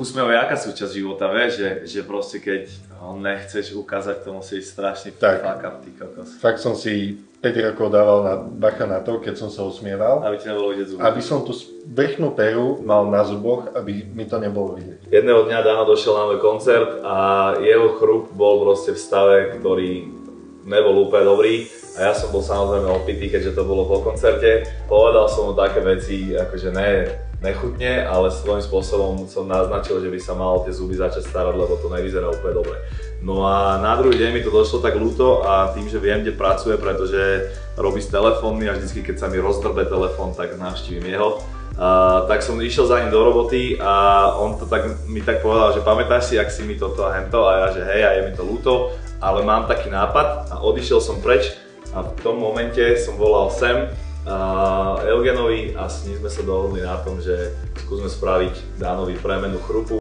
Úsmev je aká súčasť života, vieš, že proste keď ho nechceš ukázať, to musí strašný fuck up, ty kokos. Fakt som si 5 rokov dával bacha na to, keď som sa usmieval. Aby ti nebolo vidieť zuby. Aby som tú vrchnú peru mal na zuboch, aby mi to nebolo vidieť. Jedného dňa Dano došiel na môj koncert a jeho chrup bol proste v stave, ktorý nebol úplne dobrý. A ja som bol samozrejme opitý, keďže to bolo po koncerte. Povedal som mu také veci, akože nechutne, ale svojím spôsobom som naznačil, že by sa mal tie zuby začať starať, lebo to nevyzerá úplne dobre. No a na druhý deň mi to došlo tak ľúto a tým, že viem, kde pracuje, pretože robí s telefónmi a vždycky, keď sa mi rozdrbe telefón, tak navštívim jeho. Tak som išiel za ním do roboty a on to mi tak povedal, že pamätáš si, jak si mi toto a hento, a ja, že hej, a je mi to ľúto, ale mám taký nápad a odišiel som preč a v tom momente som volal sem Eugenovi a s ním sme sa dohodli na tom, že skúsme spraviť Danovi premenu chrupu.